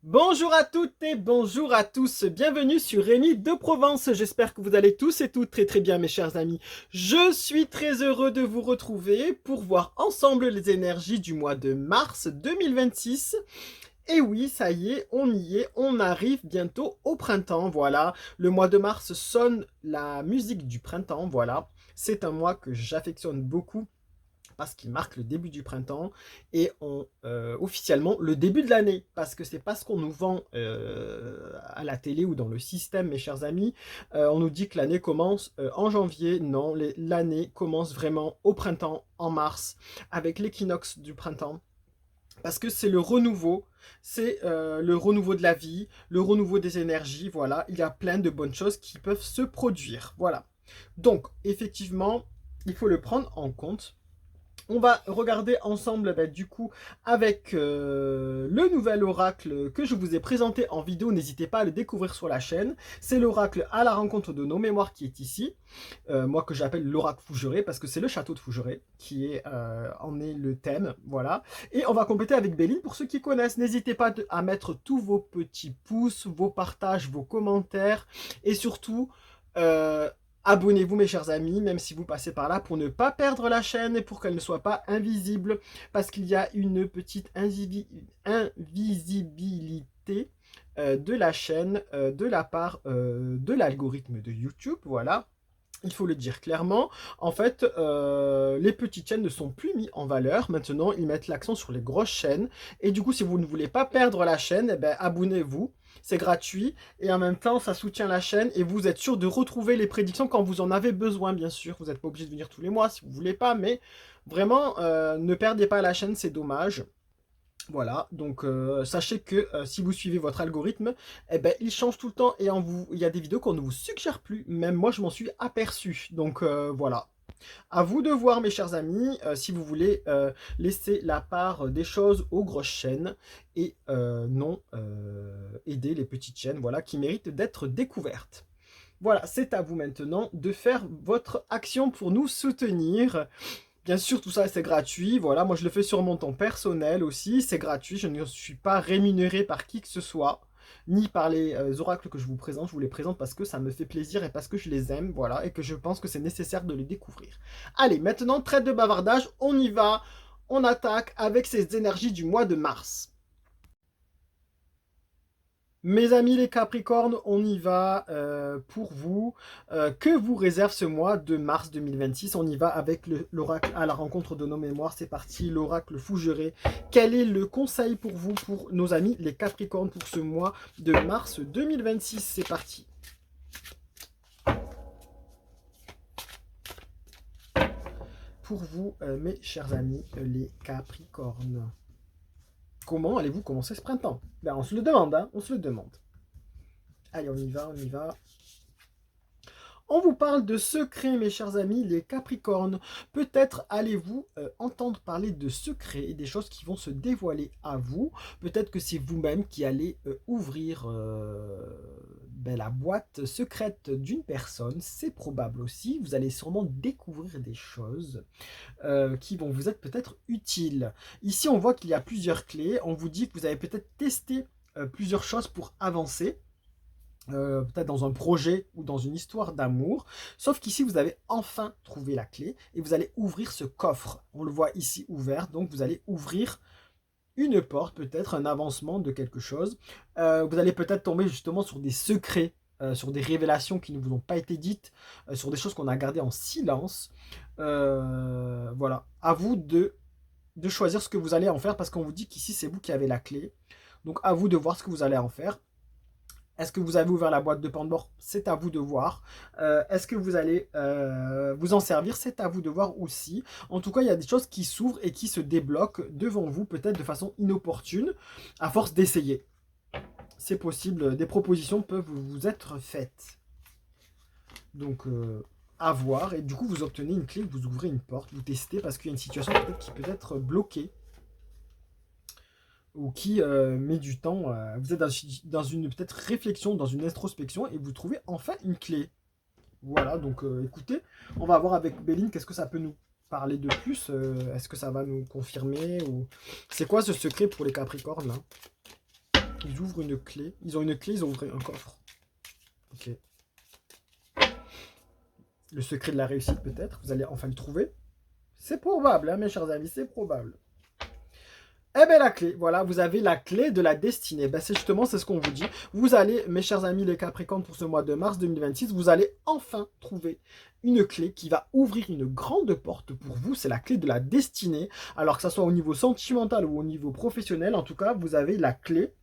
Bonjour à toutes et bonjour à tous, bienvenue sur Rémi de Provence, j'espère que vous allez tous et toutes très bien mes chers amis. Je suis très heureux de vous retrouver pour voir ensemble les énergies du mois de mars 2026. Et oui, ça y est, on arrive bientôt au printemps, voilà. Le mois de mars sonne la musique du printemps, voilà. C'est un mois que j'affectionne beaucoup parce qu'il marque le début du printemps et officiellement le début de l'année, parce que c'est pas ce qu'on nous vend à la télé ou dans le système, mes chers amis. On nous dit que l'année commence en janvier. Non, l'année commence vraiment au printemps, en mars, avec l'équinoxe du printemps. Parce que c'est le renouveau, c'est le renouveau de la vie, le renouveau des énergies, voilà. Il y a plein de bonnes choses qui peuvent se produire, voilà. Donc, effectivement, il faut le prendre en compte. On va regarder ensemble du coup avec le nouvel oracle que je vous ai présenté en vidéo. N'hésitez pas à le découvrir sur la chaîne. C'est l'oracle à la rencontre de nos mémoires qui est ici. Moi que j'appelle l'oracle Fougeray parce que c'est le château de Fougeray qui en est le thème. Voilà. Et on va compléter avec Béline pour ceux qui connaissent. N'hésitez pas à mettre tous vos petits pouces, vos partages, vos commentaires et surtout... euh, abonnez-vous mes chers amis, même si vous passez par là, pour ne pas perdre la chaîne et pour qu'elle ne soit pas invisible, parce qu'il y a une petite invisibilité de la chaîne de la part de l'algorithme de YouTube, voilà. Il faut le dire clairement. En fait, les petites chaînes ne sont plus mises en valeur. Maintenant, ils mettent l'accent sur les grosses chaînes. Et du coup, si vous ne voulez pas perdre la chaîne, eh ben, abonnez-vous. C'est gratuit. Et en même temps, ça soutient la chaîne. Et vous êtes sûr de retrouver les prédictions quand vous en avez besoin, bien sûr. Vous n'êtes pas obligé de venir tous les mois si vous ne voulez pas. Mais vraiment, ne perdez pas la chaîne, c'est dommage. Voilà, donc sachez que si vous suivez votre algorithme, eh ben, il change tout le temps et il y a des vidéos qu'on ne vous suggère plus. Même moi, je m'en suis aperçu. Donc voilà. À vous de voir, mes chers amis, si vous voulez laisser la part des choses aux grosses chaînes et non aider les petites chaînes voilà, qui méritent d'être découvertes. Voilà, c'est à vous maintenant de faire votre action pour nous soutenir. Bien sûr, tout ça, c'est gratuit. Voilà, moi, je le fais sur mon temps personnel aussi. C'est gratuit. Je ne suis pas rémunéré par qui que ce soit, ni par les oracles que je vous présente. Je vous les présente parce que ça me fait plaisir et parce que je les aime, voilà, et que je pense que c'est nécessaire de les découvrir. Allez, maintenant, trêve de bavardage. On y va. On attaque avec ces énergies du mois de mars. Mes amis les Capricornes, on y va pour vous. Que vous réserve ce mois de mars 2026? On y va avec l'oracle à la rencontre de nos mémoires. C'est parti, l'oracle Fougeray. Quel est le conseil pour vous, pour nos amis les Capricornes, pour ce mois de mars 2026? C'est parti. Pour vous, mes chers amis les Capricornes. Comment allez-vous commencer ce printemps? Ben, on se le demande, hein, on se le demande. Allez, on y va, on y va. On vous parle de secrets, mes chers amis, les Capricornes. Peut-être allez-vous entendre parler de secrets et des choses qui vont se dévoiler à vous. Peut-être que c'est vous-même qui allez ouvrir la boîte secrète d'une personne. C'est probable aussi. Vous allez sûrement découvrir des choses qui vont vous être peut-être utiles. Ici, on voit qu'il y a plusieurs clés. On vous dit que vous avez peut-être testé plusieurs choses pour avancer. Peut-être dans un projet ou dans une histoire d'amour. Sauf qu'ici, vous avez enfin trouvé la clé et vous allez ouvrir ce coffre. On le voit ici ouvert, donc vous allez ouvrir une porte, peut-être un avancement de quelque chose. Vous allez peut-être tomber justement sur des secrets, sur des révélations qui ne vous ont pas été dites, sur des choses qu'on a gardées en silence. Voilà, à vous de choisir ce que vous allez en faire parce qu'on vous dit qu'ici, c'est vous qui avez la clé. Donc à vous de voir ce que vous allez en faire. Est-ce que vous avez ouvert la boîte de Pandore? C'est à vous de voir. Est-ce que vous allez vous en servir? C'est à vous de voir aussi. En tout cas, il y a des choses qui s'ouvrent et qui se débloquent devant vous, peut-être de façon inopportune, à force d'essayer. C'est possible, des propositions peuvent vous être faites. Donc, à voir. Et du coup, vous obtenez une clé, vous ouvrez une porte, vous testez parce qu'il y a une situation peut-être qui peut être bloquée ou qui met du temps. Vous êtes dans une peut-être réflexion, dans une introspection, et vous trouvez enfin une clé. Voilà, donc écoutez, on va voir avec Béline qu'est-ce que ça peut nous parler de plus. Est-ce que ça va nous confirmer ou... C'est quoi ce secret pour les Capricornes là? Ils ouvrent une clé. Ils ont une clé, ils ont ouvert un coffre. Ok. Le secret de la réussite, peut-être. Vous allez enfin le trouver. C'est probable, hein, mes chers amis, c'est probable. Eh bien, la clé, voilà, vous avez la clé de la destinée. Ben, c'est justement, c'est ce qu'on vous dit. Vous allez, mes chers amis les Capricornes, pour ce mois de mars 2026, vous allez enfin trouver une clé qui va ouvrir une grande porte pour vous. C'est la clé de la destinée. Alors que ça soit au niveau sentimental ou au niveau professionnel, en tout cas, vous avez la clé.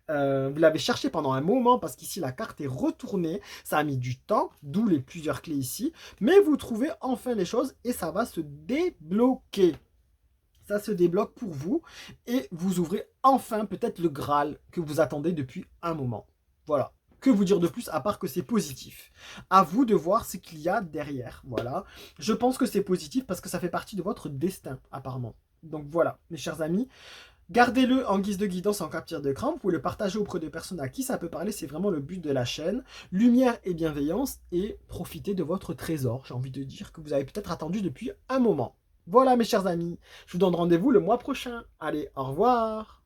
Vous l'avez cherché pendant un moment parce qu'ici la carte est retournée, ça a mis du temps, d'où les plusieurs clés ici, mais vous trouvez enfin les choses et ça va se débloquer. Ça se débloque pour vous et vous ouvrez enfin peut-être le Graal que vous attendez depuis un moment. Voilà. Que vous dire de plus à part que c'est positif. À vous de voir ce qu'il y a derrière. Voilà. Je pense que c'est positif parce que ça fait partie de votre destin apparemment. Donc voilà, mes chers amis. Gardez-le en guise de guidance en capture d'écran. Vous pouvez le partager auprès de personnes à qui ça peut parler. C'est vraiment le but de la chaîne. Lumière et bienveillance et profitez de votre trésor. J'ai envie de dire que vous avez peut-être attendu depuis un moment. Voilà mes chers amis, je vous donne rendez-vous le mois prochain. Allez, au revoir.